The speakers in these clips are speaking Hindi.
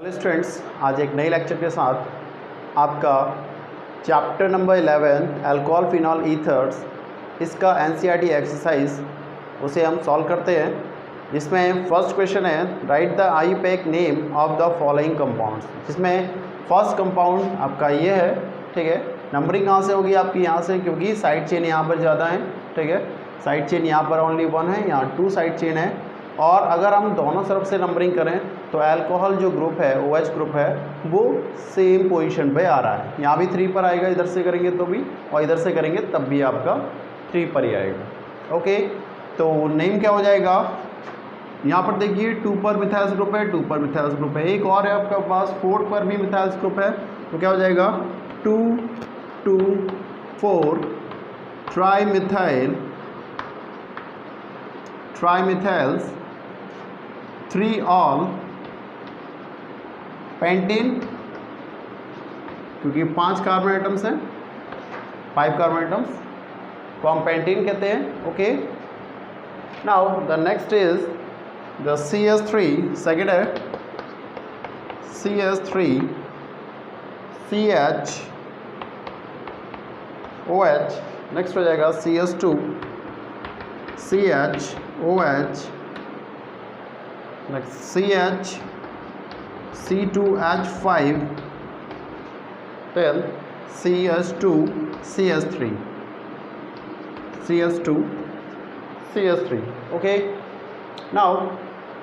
हेलो स्टूडेंट्स, आज एक नए लेक्चर के साथ आपका chapter number 11 alcohol phenol ethers इसका एनसीईआरटी एक्सरसाइज उसे हम सॉल्व करते हैं। जिसमें फर्स्ट क्वेश्चन है write the IUPAC name of the following compounds. जिसमें फर्स्ट कंपाउंड आपका ये है, ठीक है। नंबरिंग कहाँ से होगी आपकी? यहाँ से, क्योंकि साइड चेन यहाँ पर ज़्यादा है, ठीक है। साइड चेन यहाँ पर ओनली 1 है, यहाँ 2 साइड चेन है। और अगर हम दोनों तरफ से नंबरिंग करें तो अल्कोहल जो ग्रुप है, OH ग्रुप है, वो सेम पोजीशन पे आ रहा है। यहाँ भी 3 पर आएगा, इधर से करेंगे तो भी, और इधर से करेंगे तब भी आपका 3 पर ही आएगा। ओके, तो नेम क्या हो जाएगा? यहाँ पर देखिए 2 पर मिथाइल्स ग्रुप है, 2 पर मिथाइल्स ग्रुप है। एक और है आपका पास 4 पर भी मिथाइल्स ग्रुप है, तो क्या हो जाएगा? 2 2 4 ट्राईमिथाइल्स 3 ऑल पेंटेन, क्योंकि 5 कार्बन आइटम्स हैं, 5 कार्बन आइटम्स को हम पेंटेन कहते हैं। Okay, now the next is the CH3। Second है CH3 CH OH। नेक्स्ट हो जाएगा CH2 CH OH। next CH C2H5 then CH2 CH3 CH2 CH3। Okay, now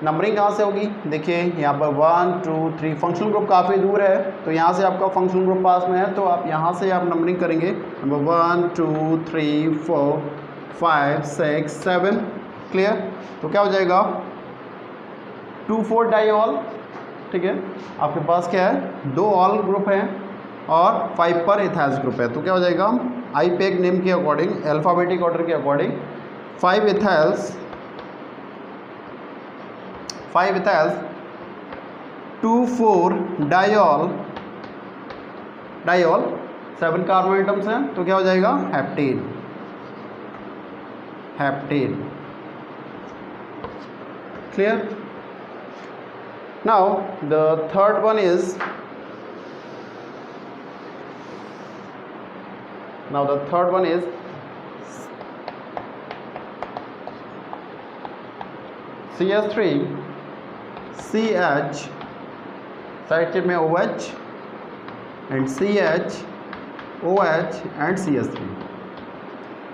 numbering कहाँ से होगी? देखिए यहाँ पर 1 2 3 फंक्शनल ग्रुप काफ़ी दूर है, तो यहाँ से आपका फंक्शनल ग्रुप पास में है, तो आप यहाँ से आप नंबरिंग करेंगे। नंबर 1 2 3 4 5 6 7। क्लियर? तो क्या हो जाएगा? 2 4 डाईऑल, ठीक है। आपके पास क्या है? 2 ऑल ग्रुप हैं और 5 पर इथाइल्स ग्रुप है, तो क्या हो जाएगा? आईयूपैक नेम के अकॉर्डिंग, अल्फ़ाबेटिक ऑर्डर के अकॉर्डिंग 5 इथाइल्स 2 4 डाईऑल 7 कार्बन आइटम्स हैं, तो क्या हो जाएगा? Heptane. Clear? Now the third one is CH3 CH side chain में OH and CH OH and CH3।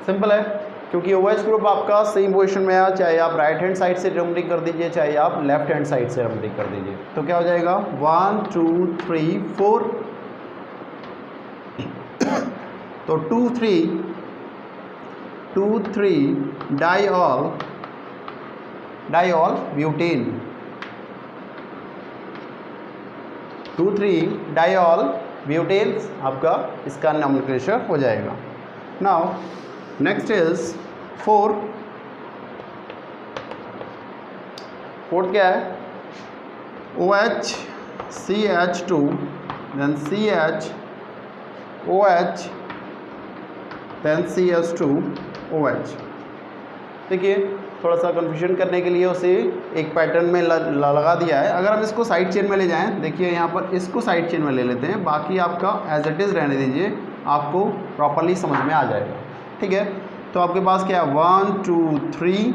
Simple है, क्योंकि OH ग्रुप आपका सेम पोजीशन में है, चाहे आप राइट हैंड साइड से नंबरिंग कर दीजिए, चाहे आप लेफ्ट हैंड साइड से नंबरिंग कर दीजिए। तो क्या हो जाएगा? 1 2 3 4। तो 2 3 डाईऑल ब्यूटेन, 2 3 डाईऑल ब्यूटेन आपका इसका नॉमेनक्लेचर हो जाएगा। Now next is 4। क्या है? OH CH2 then CH OH then CH2 OH। देखिए थोड़ा सा कन्फ्यूजन करने के लिए उसे एक पैटर्न में लगा दिया है। अगर हम इसको साइड चेन में ले जाएं, देखिए यहाँ पर इसको साइड चेन में ले लेते हैं, बाकी आपका एज इट इज़ रहने दीजिए, आपको प्रॉपरली समझ में आ जाएगा, ठीक है। तो आपके पास क्या है? 1 2 3,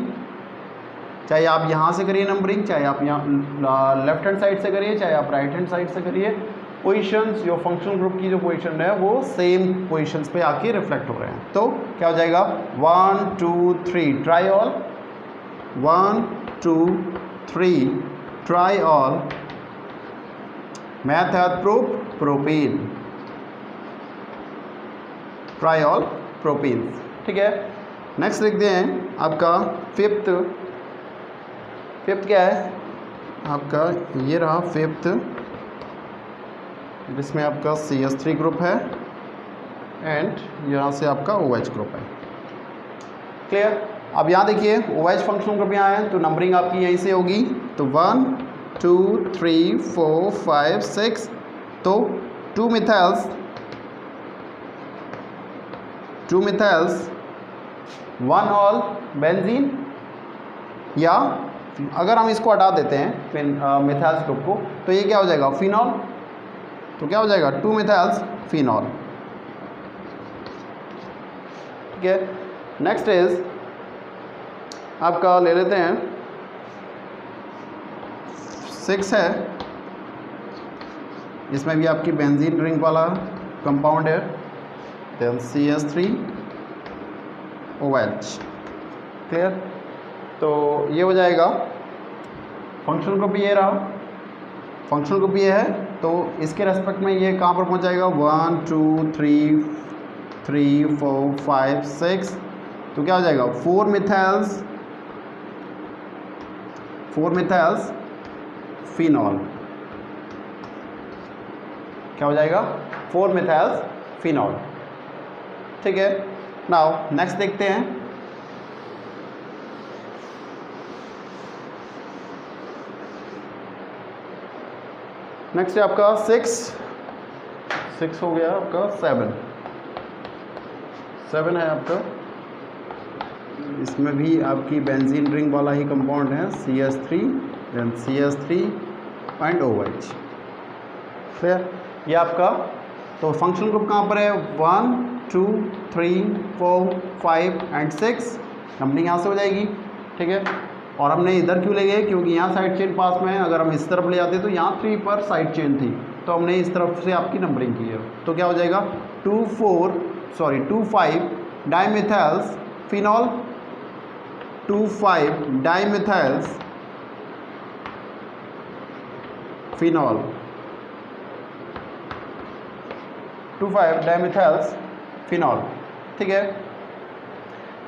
चाहे आप यहाँ से करिए नंबरिंग, चाहे आप यहाँ लेफ्ट हैंड साइड से करिए, चाहे आप राइट हैंड साइड से करिए, पोजीशंस जो फंक्शनल ग्रुप की जो पोजीशन है वो सेम पोजीशंस पे आके रिफ्लेक्ट हो रहे हैं। तो क्या हो जाएगा? 1 2 3 ट्राईऑल, 1 2 3 ट्राईऑल प्रोपेन, ट्राईऑल प्रोपेन, ठीक है। नेक्स्ट लिखते हैं आपका फिफ्थ क्या है? आपका ये रहा फिफ्थ, जिसमें आपका CH3 ग्रुप है एंड यहाँ से आपका OH ग्रुप है। क्लियर? अब यहाँ देखिए OH फंक्शनल ग्रुप यहाँ है, तो नंबरिंग आपकी यहीं से होगी। तो 1 2 3 4 5 6, तो 2 मिथाइल्स 1 ऑल बेंजीन या अगर हम इसको हटा देते हैं मिथाइल्स ग्रुप को, तो ये क्या हो जाएगा, फिनॉल। तो क्या हो जाएगा, 2 मिथाइल्स फिनॉल। ठीक है, नेक्स्ट इज आपका ले लेते हैं 6 है, इसमें भी आपकी बेंजीन रिंग वाला कंपाउंड है, देन CH3OH। क्लियर। तो ये हो जाएगा फंक्शनल ग्रुप, ये रहा फंक्शनल ग्रुप ये है। तो इसके रेस्पेक्ट में ये कहाँ पर पहुँच जाएगा, 1 2 3 4 5 6। तो क्या हो जाएगा, 4 मिथाइल्स फिनॉल। क्या हो जाएगा, 4 मिथाइल्स फिनॉल। ठीक है, नाउ नेक्स्ट देखते हैं। नेक्स्ट है आपका 6 हो गया, आपका 7 है आपका। इसमें भी आपकी बेंजीन रिंग वाला ही कंपाउंड है, CH3 then CH3 and OH। फिर ये आपका तो फंक्शनल ग्रुप कहाँ पर है, 1 2 3 4 5 एंड 6। नंबरिंग यहाँ से हो जाएगी। ठीक है, और हमने इधर क्यों ले गए, क्योंकि यहाँ साइड चेन पास में है। अगर हम इस तरफ ले जाते तो यहाँ 3 पर साइड चेन थी, तो हमने इस तरफ से आपकी नंबरिंग की है। तो क्या हो जाएगा, 2 5 डाइमिथाइल्स फिनॉल, 2 5 डाइमिथाइल्स फिनॉल, 2 5 डाइमिथाइल्स फिनॉल। ठीक है,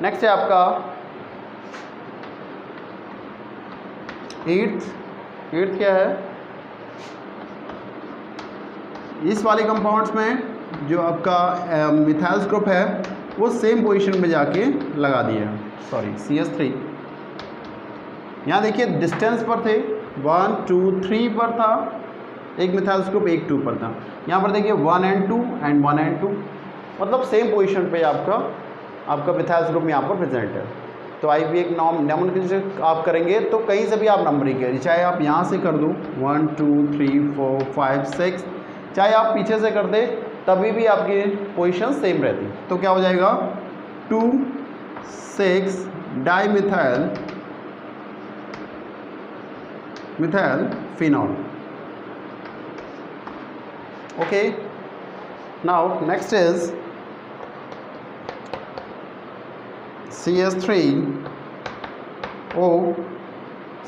नेक्स्ट है आपका 8th क्या है, इस वाले कंपाउंड्स में जो आपका मिथाइल्स ग्रुप है वो सेम पोजीशन में जाके लगा दिया, CH3। यहाँ देखिए डिस्टेंस पर थे, 1 2 3 पर था एक मिथाइल्स ग्रुप, एक 2 पर था। यहाँ पर देखिए 1 and 2 एंड 1 and 2, मतलब सेम पोजीशन पे आपका मिथाइल्स ग्रुप यहाँ पर प्रेजेंट है। तो आई भी एक नॉमेनक्लेचर आप करेंगे तो कहीं से भी आप नंबरिंग करिए, चाहे आप यहाँ से कर दो 1 2 3 4 5 6, चाहे आप पीछे से कर दे, तभी भी आपकी पोजीशन सेम रहती। तो क्या हो जाएगा, 2 6 dimethyl phenol. Okay, now next is CH3O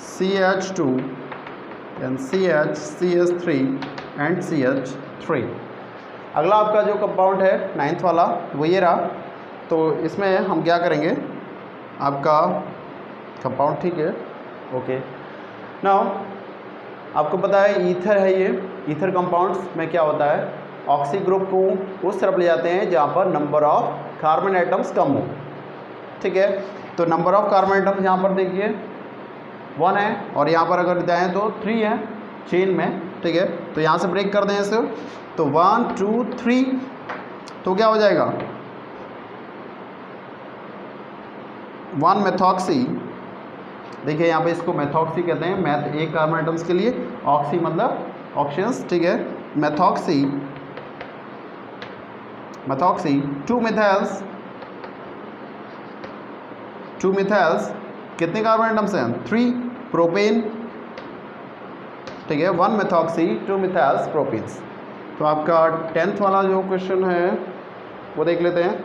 CH2 and CH3 and CH3। अगला आपका जो कंपाउंड है 9th वाला वो ये रहा। तो इसमें हम क्या करेंगे, आपका कंपाउंड, ठीक है, ओके। नाउ आपको पता है ईथर है, ये ईथर कंपाउंड्स में क्या होता है, ऑक्सी ग्रुप को उस तरफ ले जाते हैं जहाँ पर number of carbon atoms come हो। ठीक है, तो नंबर ऑफ कार्बन एटम्स यहाँ पर देखिए 1 है, और यहाँ पर अगर जाएँ तो 3 है चेन में। ठीक है, तो यहाँ से ब्रेक कर दें इसे, तो 1 2 3, तो क्या हो जाएगा, 1 मेथॉक्सी। देखिए यहाँ पे इसको मेथॉक्सी कहते हैं, मैथ एक कार्बन एटम्स के लिए, ऑक्सी मतलब ऑक्सीजन्स। ठीक है, मेथॉक्सी 2 मिथाइल्स कितने कार्बन एटम्स हैं, 3 प्रोपेन। ठीक है, 1 मेथॉक्सी 2 मिथाइल्स प्रोपेन्स। तो आपका 10th वाला जो क्वेश्चन है वो देख लेते हैं,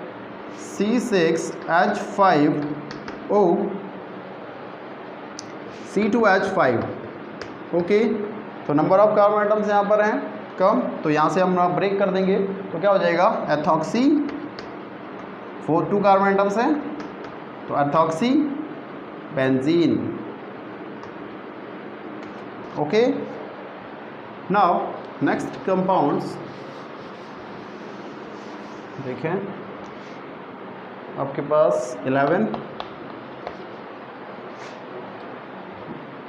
C6H5O C2H5। ओके, तो नंबर ऑफ कार्बन एटम्स यहाँ पर हैं कम, तो यहाँ से हम ब्रेक कर देंगे, तो क्या हो जाएगा, एथॉक्सी 2 कार्बन एटम्स हैं, तो ethoxy benzene. Okay, now next compounds देखें, आपके पास 11,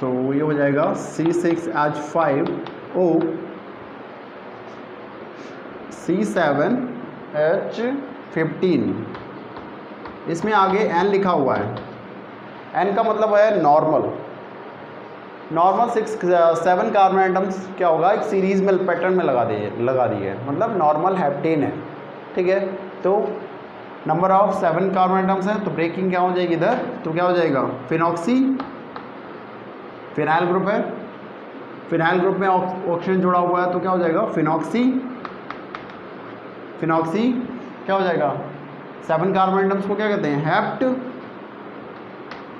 तो ये हो जाएगा C6H5O C7H15। इसमें आगे N लिखा हुआ है, N का मतलब है नॉर्मल। नॉर्मल 7 कार्बन आइटम्स क्या होगा, एक सीरीज़ में पैटर्न में लगा दिए मतलब नॉर्मल हेप्टेन है, ठीक है। तो नंबर ऑफ 7 कार्बन आइटम्स हैं, तो ब्रेकिंग क्या हो जाएगी इधर, तो क्या हो जाएगा फिनॉक्सी, फिनाइल ग्रुप है, फिनाइल ग्रुप में ऑक्सीजन जुड़ा हुआ है तो क्या हो जाएगा फिनॉक्सी, क्या हो जाएगा 7 कार्बन आइटम्स को क्या कहते हैं हेप्ट,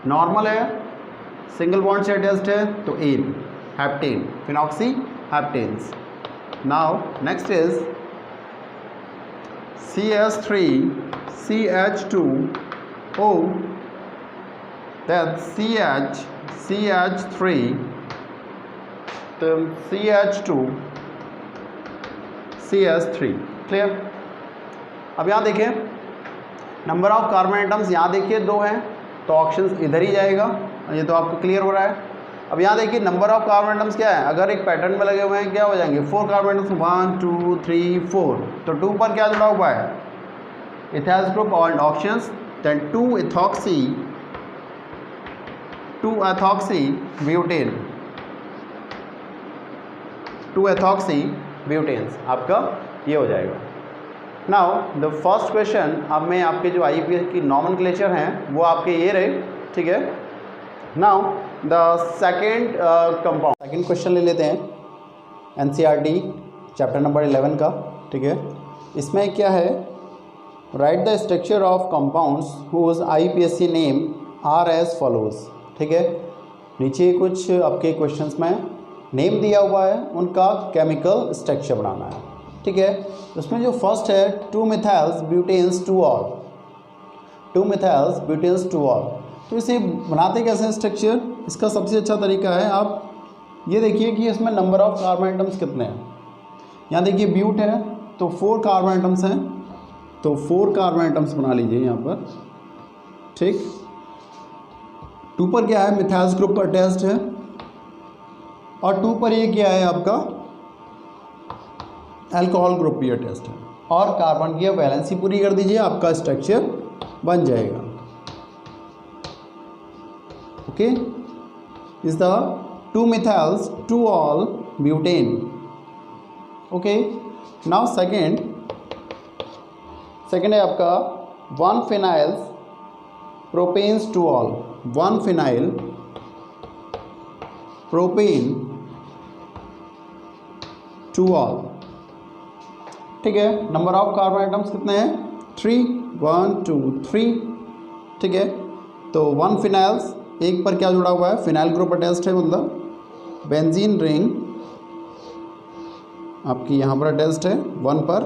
नॉर्मल है सिंगल बॉन्ड से अटैच्ड है तो n, heptane, phenoxy heptanes. Now next is CH3CH2O, then CH3, then CH2CH3, clear. अब यहाँ देखिए नंबर ऑफ कार्बन आइटम्स, यहाँ देखिए 2 हैं तो ऑप्शंस इधर ही जाएगा, ये तो आपको क्लियर हो रहा है। अब यहाँ देखिए नंबर ऑफ कार्बन आइटम्स क्या है, अगर एक पैटर्न में लगे हुए हैं क्या हो जाएंगे 4 कार्बन आइटम्स, 1 2 3 4, तो 2 पर क्या जुड़ा हुआ है इथाइल ग्रुप और ऑप्शंस, देन 2 एथॉक्सी ब्यूटेन्स आपका ये हो जाएगा। नाउ द फर्स्ट क्वेश्चन, अब मैं आपके जो IUPAC की नॉमेनक्लेचर हैं वो आपके ये रहे, ठीक है। Now the second compound, second question ले लेते हैं NCERT चैप्टर नंबर 11 का, ठीक है। इसमें क्या है, write the structure of compounds whose IUPAC name are as follows, ठीक है। नीचे कुछ आपके क्वेश्चंस में नेम दिया हुआ है, उनका केमिकल स्ट्रक्चर बनाना है, ठीक है। उसमें जो फर्स्ट है 2 मिथाइल्स ब्यूटेन्स 2 ऑल, 2 मिथाइल्स ब्यूटेन्स 2 ऑल, तो इसे बनाते कैसे हैं स्ट्रक्चर, इसका सबसे अच्छा तरीका है आप ये देखिए कि इसमें नंबर ऑफ कार्बन आइटम्स कितने हैं। यहाँ देखिए ब्यूट है तो 4 कार्बन आइटम्स हैं, तो 4 कार्बन आइटम्स बना लीजिए यहाँ पर, ठीक। 2 पर क्या है मिथाइल ग्रुप पर अटैच्ड है, और 2 पर ये क्या है आपका अल्कोहल ग्रुप भी अटैच्ड है, और कार्बन की वैलेंसी पूरी कर दीजिए, आपका स्ट्रक्चर बन जाएगा। Okay, is the 2 methyls 2 all butane. Okay, now second है आपका 1 फिनाइल्स प्रोपेन्स 2 ऑल, 1 फिनाइल प्रोपेन 2 ऑल, ठीक है। नंबर ऑफ कार्बन आइटम्स कितने हैं 3, 1 2 3, ठीक है। तो 1 फिनाइल्स, एक पर क्या जुड़ा हुआ है फिनाइल ग्रुप अटैच्ड है, मतलब बेंजीन रिंग आपकी यहाँ पर अटैच्ड है 1 पर,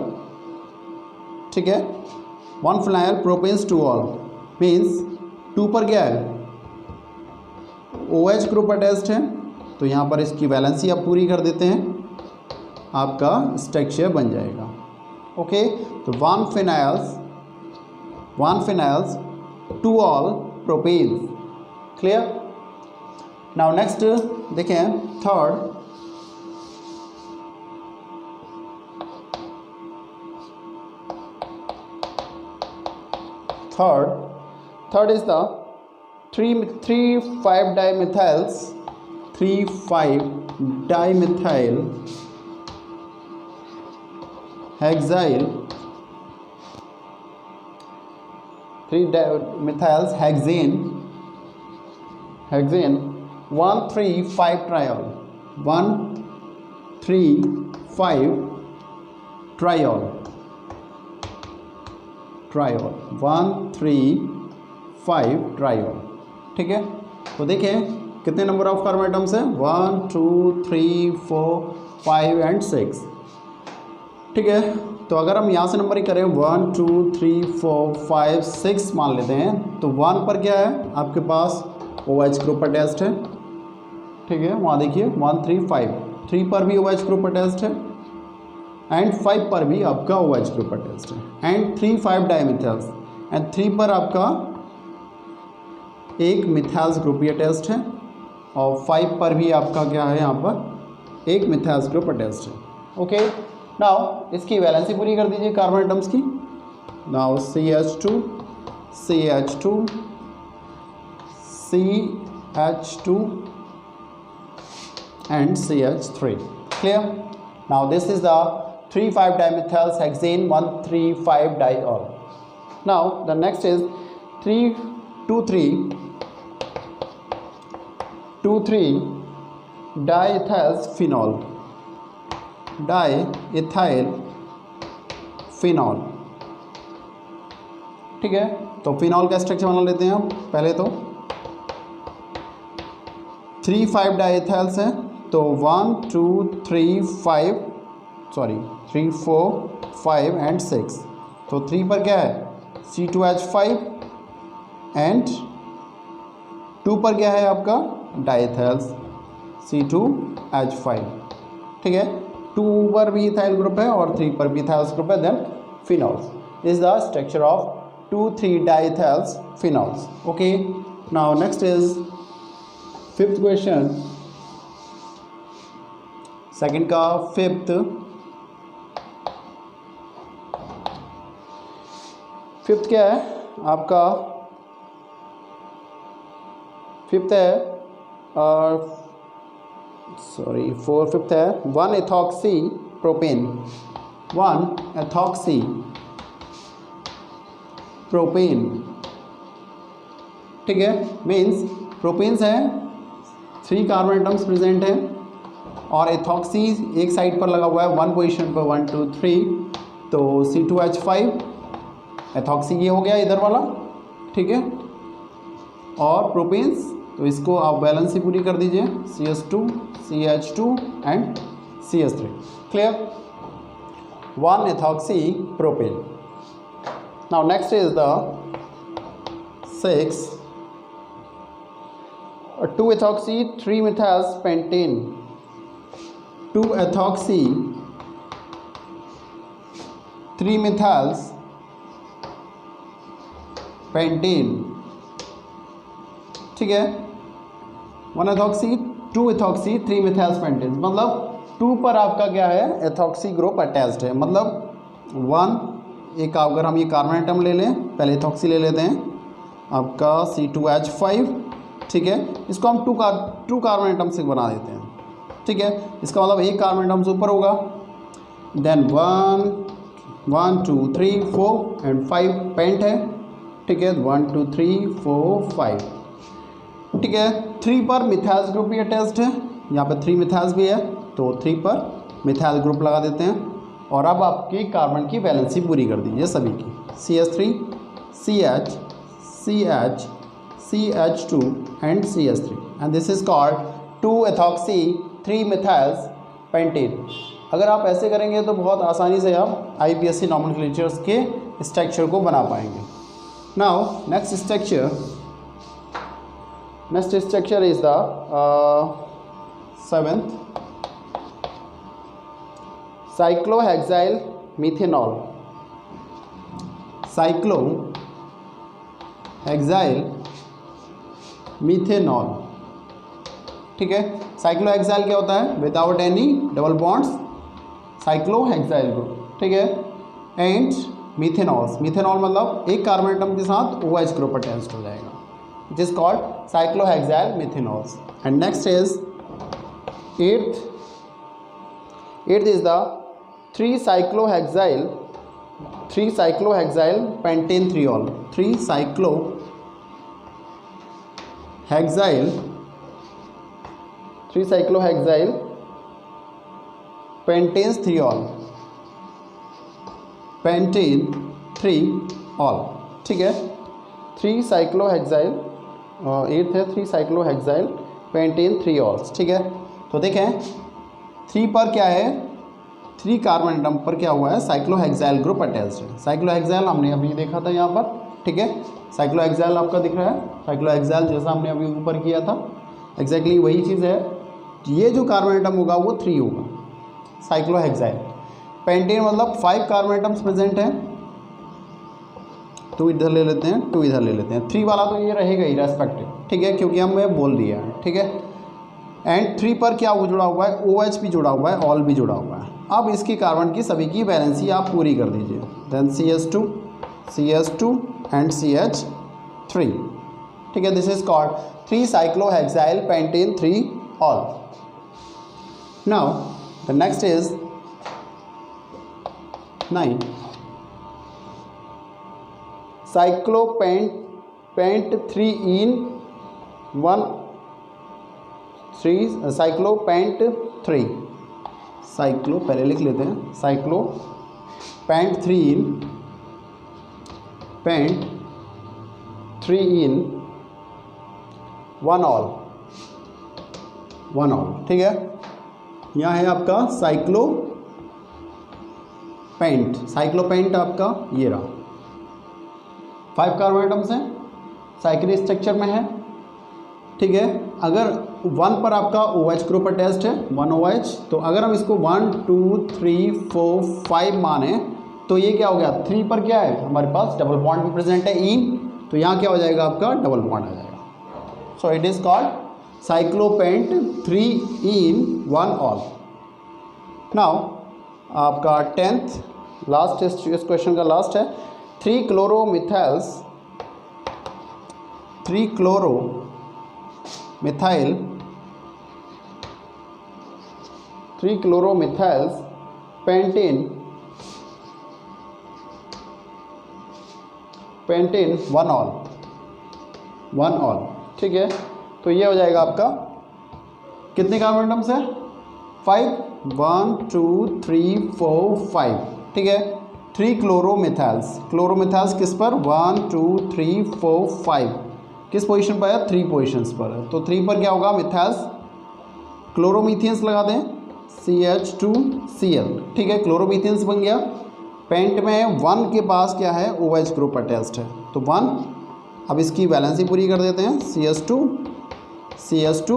ठीक है। 1 फिनाइल प्रोपेन्स 2 ऑल मीन्स 2 पर क्या है OH ग्रुप अटैच्ड है, तो यहाँ पर इसकी वैलेंसी आप पूरी कर देते हैं, आपका स्ट्रक्चर बन जाएगा। ओके, तो 1 फिनाइल्स 2 ऑल प्रोपेन्स, क्लियर। नाउ नेक्स्ट देखें third is the 3,5-dimethyl hexyl 3-dimethyl hexane 1,3,5 triol 1,3,5 triol 1,3,5 triol, ठीक है। तो देखें कितने नंबर ऑफ कार्बन आइटम्स हैं 1 2 3 4 5 एंड 6, ठीक है। तो अगर हम यहाँ से नंबर ही करें 1 2 3 4 5 6 मान लेते हैं, तो 1 पर क्या है आपके पास OH ग्रुप अटैच्ड है, ठीक है। वहाँ देखिए 1 3 5, 3 पर भी OH ग्रुप अटैच्ड है, एंड 5 पर भी आपका OH ग्रुप अटैच्ड है, एंड 3,5-डाइमिथाइल्स, एंड 3 पर आपका एक मिथाइल्स ग्रुप भी अटैच्ड है, और 5 पर भी आपका क्या है यहाँ पर एक मिथाइल्स ग्रुप अटैच्ड है। ओके, नाउ इसकी वैलेंसी पूरी कर दीजिए कार्बन आइटम्स की। Now CH2 CH2 CH2 and CH3. Clear? Now this is the 3,5-dimethyl hexane 1,3,5-diol. Now the next is 2,3 diethyl phenol. ठीक है, तो फिनॉल का स्ट्रक्चर बना लेते हैं हम पहले। तो 3,5 डाइथाइल्स हैं, तो 1 2 3 4 5 एंड 6। तो 3 पर क्या है C2H5 एंड 2 पर क्या है आपका डाइथाइल्स C2H5। ठीक है, 2 पर भी इथाइल ग्रुप है और 3 पर भी इथाइल ग्रुप है, then phenols is the structure of 2,3-diethyl phenols. Okay, now next is 5th question. Second का 5th क्या है आपका? 5th है फिफ्थ है 1-ethoxy-propane। ठीक है, मीन्स प्रोपेन्स है, 3 कार्बन एटम्स प्रेजेंट हैं और एथॉक्सी एक साइड पर लगा हुआ है 1 पोजीशन पर 1 2 3, तो C2H5 एथॉक्सी ये हो गया इधर वाला। ठीक है, और प्रोपेन्स तो इसको आप बैलेंस ही पूरी कर दीजिए, CH2 CH2 and CH3। Clear? 1-ethoxy-propane। Now next is the 6 2-ethoxy-3-methylpentane 2-ethoxy-3-methylpentane। ठीक है, 1-ethoxy 2-ethoxy-3-methylpentane मतलब 2 पर आपका क्या है एथॉक्सी ग्रुप अटैच्ड है, मतलब 1 एक अगर हम ये कार्बन एटम ले लें, पहले एथॉक्सी ले लेते हैं आपका C2H5। ठीक है, इसको हम 2 कार्बन एटम से बना देते हैं। ठीक है, इसका मतलब एक कार्बन एटम से ऊपर होगा, देन 1 2 3 4 एंड 5 पेंट है। ठीक है, 1 2 3 4 5। ठीक है, 3 पर मिथाइल ग्रुप भी अटैच्ड है, यहाँ पर 3 मिथाइल्स भी है, तो 3 पर मिथाइल ग्रुप लगा देते हैं और अब आपकी कार्बन की वैलेंसी पूरी कर दीजिए सभी की, CH3 CH CH CH2 and CH3 and this is called 2-ethoxy-3-methylpentane। अगर आप ऐसे करेंगे तो बहुत आसानी से आप IPSC नॉमेनक्लेचर्स के स्ट्रक्चर को बना पाएंगे। Now next structure is the 7th cyclohexyl methanol। cyclohexyl methanol। ठीक है, साइक्लोहेक्साइल क्या होता है? Without any double bonds cyclohexyl group. ठीक है, एंड मिथेनॉल मतलब एक कार्बन एटम के साथ OH ग्रुप अटैच्ड हो जाएगा, it is called cyclohexyl methanols. And next is 8th is the 3-cyclohexyl-pentanethreol 3-cyclohexyl-pentanethreol pentanethreol। ठीक है, 3-cyclohexyl 8th है 3-cyclohexyl-pentanethreol। ठीक है, तो देखें 3 पर क्या है, 3 कार्बन एटम पर क्या हुआ है साइक्लोहेक्साइल ग्रुप अटैच्ड है। साइक्लोहेक्साइल हमने अभी देखा था यहाँ पर। ठीक है, साइक्लोहेक्साइल आपका दिख रहा है, साइक्लोहेक्साइल जैसा हमने अभी ऊपर किया था एग्जैक्टली वही चीज़ है। ये जो कार्बन एटम होगा वो 3 होगा साइक्लोहेक्साइल। पेंटेन मतलब 5 कार्बन एटम्स प्रेजेंट हैं, 2 इधर ले लेते हैं 2 इधर ले लेते हैं, 3 वाला तो ये रहेगा ही रेस्पेक्टिव। ठीक है, क्योंकि हमें बोल दिया है। ठीक है, एंड 3 पर क्या जुड़ा हुआ है OH भी जुड़ा हुआ है, ऑल भी जुड़ा हुआ है। अब इसकी कार्बन की सभी की बैलेंसी आप पूरी कर दीजिए, देन CH2 एंड CH3। ठीक है, this is called 3-cyclohexyl-pentanethreol। Now the next is 9 साइक्लोपेंट 3 in 1 3 साइक्लोपेंट 3 cyclo पहले लिख लेते हैं, साइक्लोपेंट 3 in पेंट 3 in 1 all, ठीक है। यहाँ है आपका साइक्लोपेंट आपका ये रहा, 5 कार्बन एटम्स हैं, साइक्लिक स्ट्रक्चर में है, ठीक है। अगर 1 पर आपका OH ग्रुप अटैच्ड है, 1 OH, तो अगर हम इसको 1 2 3 4 5 माने तो ये क्या हो गया, 3 पर क्या है हमारे पास डबल बॉन्ड भी प्रेजेंट है इन, तो यहाँ क्या हो जाएगा आपका डबल बॉन्ड आ जाएगा। So it is called cyclopent 3 in 1 all। Now आपका 10th लास्ट इस क्वेश्चन का लास्ट है, 3 क्लोरोमिथाइल 3 क्लोरोमिथाइल पेंटेन 1 all, ठीक है। तो ये हो जाएगा आपका कितने कार्बन एटम्स है, 5, 1 2 3 4 5, ठीक है। 3 क्लोरोमिथाइल्स किस पर, 1 2 3 4 5 किस पोजीशन पर है, 3 पोजीशंस पर है। तो 3 पर क्या होगा, मिथाइल्स, क्लोरोमीथेन्स लगा दें, CH2Cl, ठीक है, क्लोरोमीथेन्स बन गया। पेंट में 1 के पास क्या है, OH ग्रुप अटैच्ड है, तो 1, अब इसकी वैलेंसी पूरी कर देते हैं, CH2 CH2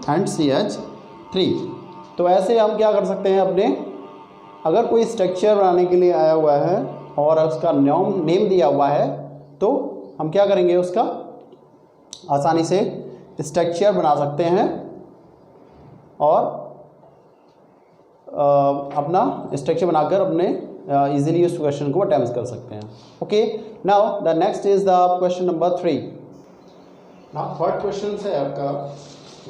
एंड CH3। तो ऐसे हम क्या कर सकते हैं अपने, अगर कोई स्ट्रक्चर बनाने के लिए आया हुआ है और उसका नेम दिया हुआ है तो हम क्या करेंगे, उसका आसानी से स्ट्रक्चर बना सकते हैं और अपना स्ट्रक्चर बनाकर अपने इजीली उस क्वेश्चन को अटेम्प्ट कर सकते हैं। Okay, now the next is the question number 3। Now third question है आपका,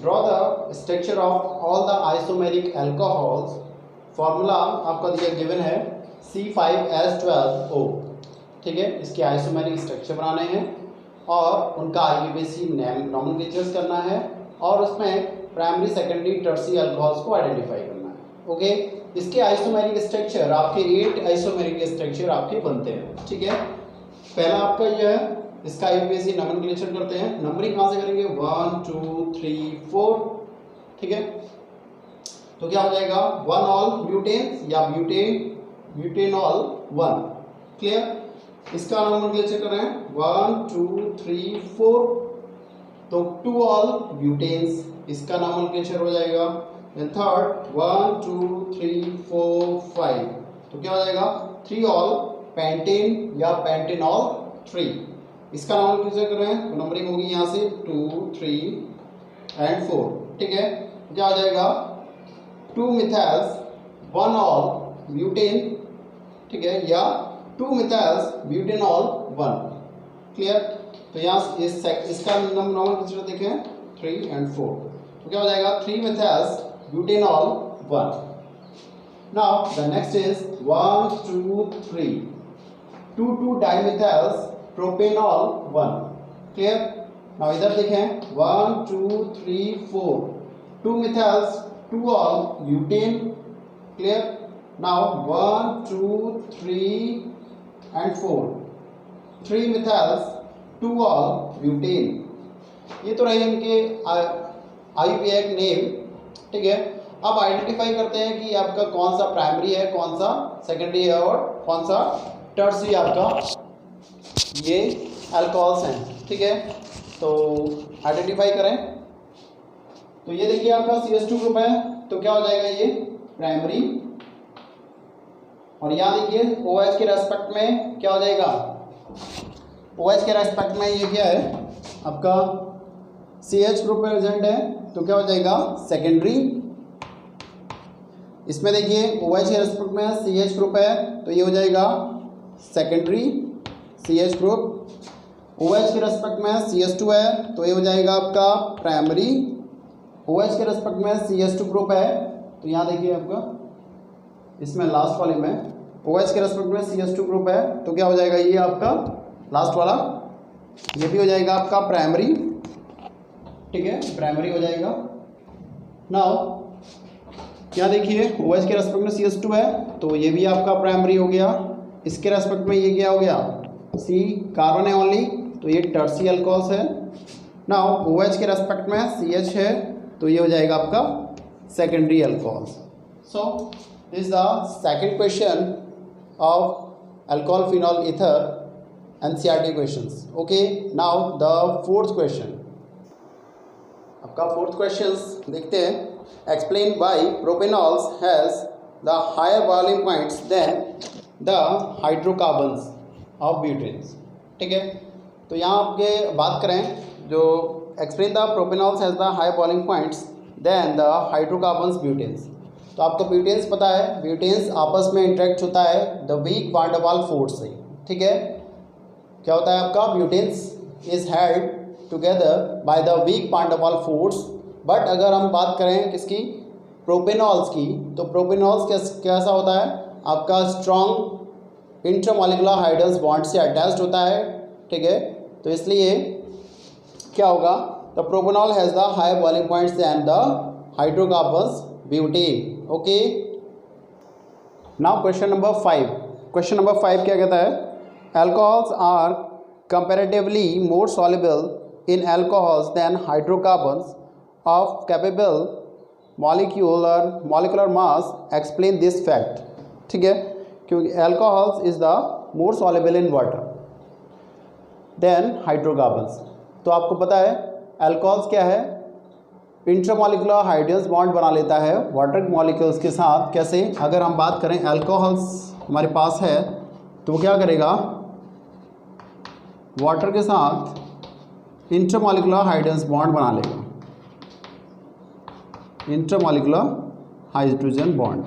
draw the structure of all the isomeric alcohols. Formula आपका दिया गिवन है C5H12O, ठीक है। इसके आइसोमेरिक स्ट्रक्चर बनाने हैं और उनका IUPAC नॉमेनक्लेचर्स करना है और उसमें प्राइमरी सेकेंडरी टर्शियरी अल्कोहल्स को आइडेंटिफाई करना है। ओके, इसके आइसोमेरिक स्ट्रक्चर आपके 8 आइसोमेरिक स्ट्रक्चर आपके बनते हैं, ठीक है। पहला आपका यह है, इसका IUPAC नॉमेनक्लेचर करते हैं। नंबरिंग कहाँ से करेंगे, 1 2 3 4, ठीक है। तो क्या हो जाएगा, 1 all ब्यूटेन्स या ब्यूटेनॉल 1, क्लियर। इसका नॉमेनक्लेचर कर रहे हैं 1 2 3 4, तो 2 all ब्यूटेन्स, इसका नॉमेनक्लेचर हो जाएगा। एंड थर्ड 1 2 3 4 5, तो क्या हो जाएगा 3 all पेंटेन या पेंटेनॉल 3, इसका नॉमेनक्लेचर कर रहे हैं तो नंबरिंग होगी यहाँ से 2 3 एंड 4, ठीक है। क्या हो जाएगा 2 मिथाइल्स 1 all ब्यूटेन, ठीक है, या 2 मिथाइल्स ब्यूटेनॉल 1, क्लियर। तो यहाँ इसका नॉमेनक्लेचर देखें 3 एंड 4, तो क्या हो जाएगा 3 methyls butanol 1। Now the next is 1 2 3 2 dimethyls propanol 1, clear. Now इधर देखें 1 2 3 4 2 methyls 2 all butane, clear. Now 1 2 3 and 4 3 methyls 2 all butane. ये तो रहे इनके IUPAC नेम, ठीक है। अब आइडेंटिफाई करते हैं कि आपका कौन सा प्राइमरी है, कौन सा सेकेंडरी है और कौन सा टर्शियरी आपका ये अल्कोहल्स हैं, ठीक है। तो आइडेंटिफाई करें, तो ये देखिए आपका CH2 ग्रुप है, तो क्या हो जाएगा ये प्राइमरी, और यहाँ देखिए OH के रेस्पेक्ट में क्या हो जाएगा, OH के रेस्पेक्ट में ये क्या है आपका CH ग्रुप प्रेजेंट है, तो क्या हो जाएगा सेकेंडरी। इसमें देखिए OH के रेस्पेक्ट में CH ग्रुप है, तो ये हो जाएगा सेकेंडरी CH ग्रुप। OH के रेस्पेक्ट में CH2 है, तो ये हो जाएगा आपका प्राइमरी, OH के रेस्पेक्ट में CH2 ग्रुप है, तो यहाँ देखिए आपका इसमें लास्ट वाले में OH के रेस्पेक्ट में CH2 ग्रुप है, तो क्या हो जाएगा ये आपका लास्ट वाला, ये भी हो जाएगा आपका प्राइमरी, ठीक है, प्राइमरी हो जाएगा। नाउ क्या देखिए OH के रेस्पेक्ट में CH2 है, तो ये भी आपका प्राइमरी हो गया। इसके रेस्पेक्ट में ये क्या हो गया, C कार्बन है ओनली, तो ये टर्सी अल्कोहल्स है। नाउ OH के रेस्पेक्ट में CH है, तो ये हो जाएगा आपका secondary alcohols. So this the second question of alcohol phenol ether NCERT questions. Okay, now the fourth question, आपका फोर्थ क्वेश्चन देखते हैं। Explain why propanols has the higher boiling points than the hydrocarbons of butanes. ठीक है, तो यहाँ आपके बात करें जो explain the propanols has the higher boiling points than the hydrocarbons butanes. तो आपको ब्यूटेन्स पता है, ब्यूटेन्स आपस में इंटरेक्ट होता है the weak van der Waals force से। ठीक है, क्या होता है आपका, butanes is held together by the weak van der Waals force. But अगर हम बात करें किसकी, प्रोपेनॉल्स की, तो प्रोपेनॉल्स कैसा होता है आपका, स्ट्रॉन्ग इंटरमॉलिक्यूलर हाइड्रोजन बॉन्ड से अटैच्ड होता है। ठीक है, तो इसलिए क्या होगा, the propanol has the higher boiling points and the hydrocarbons butane. Okay, now question number 5। Question number 5 क्या कहता है, alcohols are comparatively more soluble in alcohols than hydrocarbons of capable molecular mass, explain this fact। ठीक है, क्योंकि alcohols is the more soluble in water than hydrocarbons। तो आपको पता है alcohols क्या है, इंट्रामोलिकुलर हाइड्रोजन बॉन्ड बना लेता है वाटर मॉलिक्यूल्स के साथ। कैसे, अगर हम बात करें अल्कोहल्स हमारे पास है, तो क्या करेगा, वाटर के साथ इंट्रामोलिकुलर हाइड्रोजन बॉन्ड बना लेगा, इंटरमॉलिक्यूलर हाइड्रोजन बॉन्ड।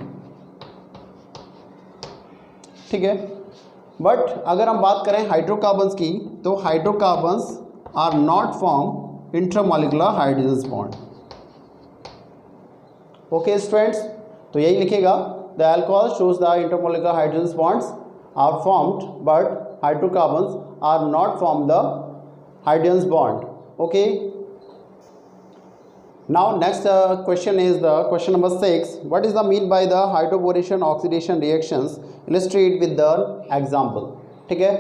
ठीक है, बट अगर हम बात करें हाइड्रोकार्बन्स की, तो hydrocarbons are not form intermolecular hydrogen bond. Okay students, तो यही लिखेगा, the alcohol shows the intermolecular hydrogen bonds are formed but hydrocarbons are not form the hydrogen bond. Okay, now next question is the question number 6। what is the mean by the hydroboration oxidation reactions, illustrate with the example। ठीक है,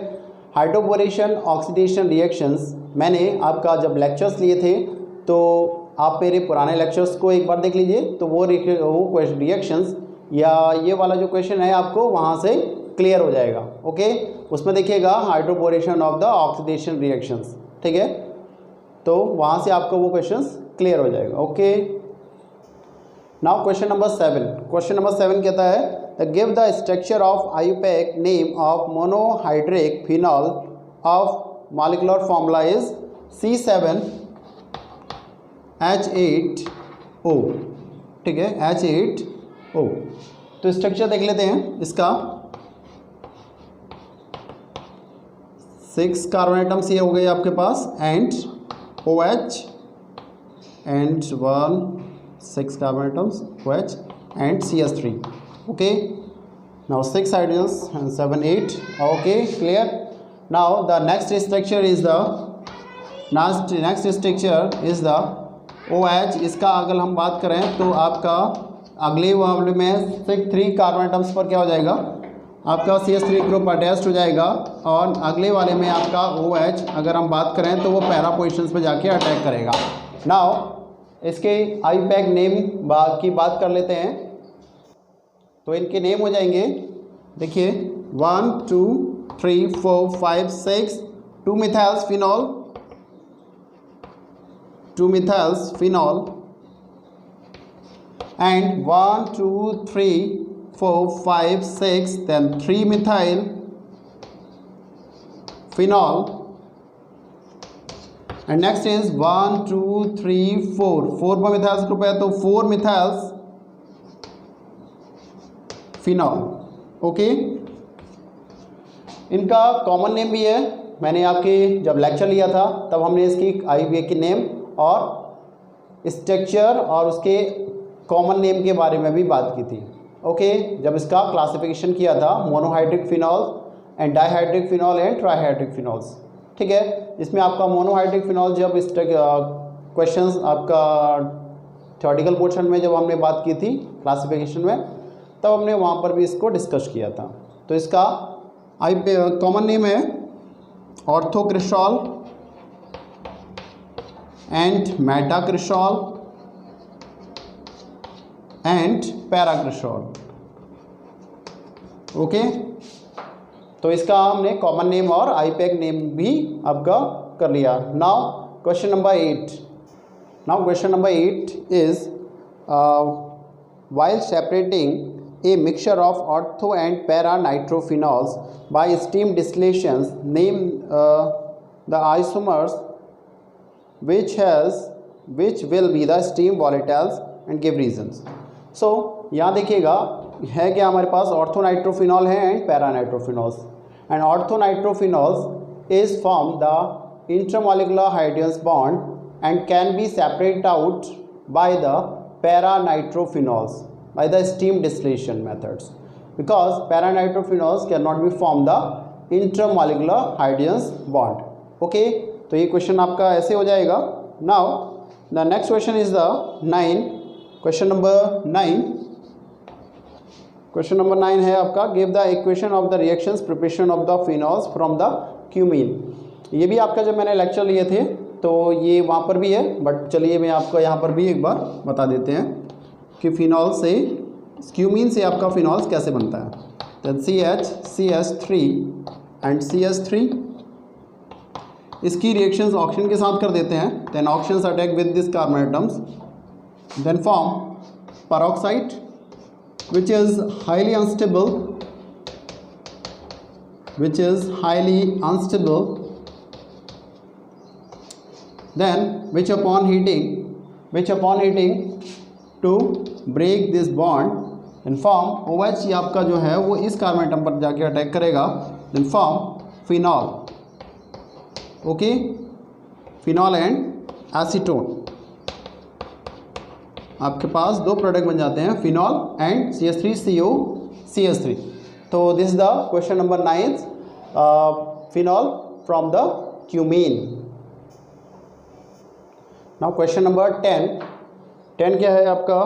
हाइड्रोबोरेशन ऑक्सीडेशन रिएक्शंस मैंने आपका जब लेक्चर्स लिए थे, तो आप मेरे पुराने लेक्चर्स को एक बार देख लीजिए, तो वो रिएक्शंस या ये वाला जो क्वेश्चन है आपको वहाँ से क्लियर हो जाएगा। ओके, उसमें देखिएगा hydroboration of the oxidation reactions. ठीक है, तो वहाँ से आपको वो क्वेश्चंस क्लियर हो जाएगा। Okay, now question number 7। Question number 7 कहता है, give the structure of IUPAC name of monohydric phenol of molecular formula is C7H8O। ठीक है, H8O। तो स्ट्रक्चर देख लेते हैं इसका। 6 कार्बन एटम्स ये हो गए आपके पास, and OH and 6 carbon atoms OH and CH3। okay, now 6 hydrogens and 7 8। okay, clear। now the next structure is the OH। इसका अगर हम बात करें तो आपका अगले वाले में 3 कार्बन एटम्स पर क्या हो जाएगा, आपका CH3 ग्रुप अटैच्ड हो जाएगा, और अगले वाले में आपका OH अगर हम बात करें तो वो पैरा पोजिशंस पे जाके अटैक करेगा। नाउ इसके आईयूपैक नेम की बात कर लेते हैं, तो इनके नेम हो जाएंगे, देखिए 1 2 3 4 5 6 2 मिथाइल्स phenol and 1 2 3 4 5 6 then 3 methyl phenol, and next is 1 2 3 4 पर मिथाइल्स ग्रुप है, तो 4 मिथाइल्स फिनॉल। ओके, इनका कॉमन नेम भी है, मैंने आपके जब लेक्चर लिया था तब हमने इसकी आईयूपैक की नेम और स्ट्रक्चर और उसके कॉमन नेम के बारे में भी बात की थी। ओके, जब इसका क्लासिफिकेशन किया था monohydric phenol and dihydric phenol and trihydric phenols. ठीक है, इसमें आपका मोनोहाइड्रिक फिनॉल जब इस क्वेश्चंस आपका थ्योरेटिकल पोर्शन में जब हमने बात की थी क्लासिफिकेशन में, तब हमने वहाँ पर भी इसको डिस्कस किया था। तो इसका कॉमन नेम है ऑर्थोक्रिसॉल एंड मेटाक्रिसॉल एंड पैराक्रिसॉल। ओके, तो इसका हमने कॉमन नेम और आईपैक नेम भी आपका कर लिया। Now question number 8। Now question number 8 is while separating a mixture of ortho and para nitrophenols by steam distillations, name the isomers which will be the steam volatiles and give reasons. So यहाँ देखिएगा है कि हमारे पास ऑर्थो नाइट्रोफिनॉल है and para nitrophenols, and ortho nitrophenols is from the intermolecular hydrogen bond and can be separated out by the para-nitrophenols by the steam distillation methods, because para-nitrophenols cannot be formed the intermolecular hydrogen bond. Okay, तो ये क्वेश्चन आपका ऐसे हो जाएगा। Now the next question is the 9 question number 9 question number 9 है आपका give the equation of the reactions preparation of the phenols from the cumene. ये भी आपका जब मैंने लेक्चर लिए थे तो ये वहाँ पर भी है, बट चलिए मैं आपको यहाँ पर भी एक बार बता देते हैं कि फिनॉल से क्यूमीन से आपका फिनॉल्स कैसे बनता है। देन CH3 एंड CH3 इसकी रिएक्शंस ऑक्सीजन के साथ कर देते हैं। Then oxygen attack with this carbon atoms, then form peroxide which is highly unstable, then which upon heating to break this bond and form OH। आपका जो है वो इस कार्बन एटम पर जाके अटैक करेगा, then form phenol। Okay, phenol and acetone, आपके पास दो प्रोडक्ट बन जाते हैं, फिनॉल एंड CH3COCH3। तो this is the question number 9, phenol from the cumene. Now question number 10 क्या है आपका,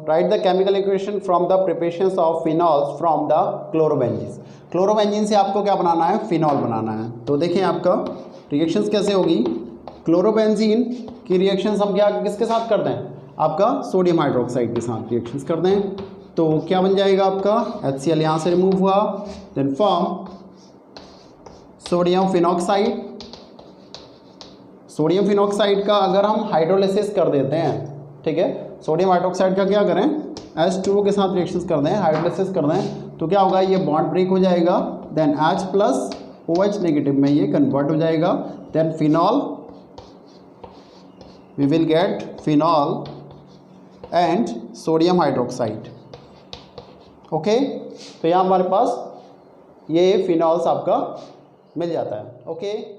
right the chemical equation from the preparations of phenols from the chlorobenzene. Chlorobenzene से आपको क्या बनाना है, फिनॉल बनाना है। तो देखिए आपका रिएक्शंस कैसे होगी। क्लोरोबेंजीन की रिएक्शंस हम क्या किसके साथ करते हैं, आपका सोडियम हाइड्रोक्साइड के साथ रिएक्शंस करते हैं। तो क्या बन जाएगा आपका HCl यहाँ से रिमूव हुआ, then form sodium phenoxide. Sodium phenoxide का अगर हम हाइड्रोलिसिस कर देते हैं, ठीक है, सोडियम हाइड्रोक्साइड का क्या करें, H2O के साथ रिएक्शंस कर दें, हाइड्रोलिसिस कर दें, तो क्या होगा, ये बॉन्ड ब्रेक हो जाएगा, देन H+OH नेगेटिव में ये कन्वर्ट हो जाएगा, then phenol, we will get phenol and sodium hydroxide. Okay, तो यहाँ हमारे पास ये फिनॉल्स आपका मिल जाता है। ओके।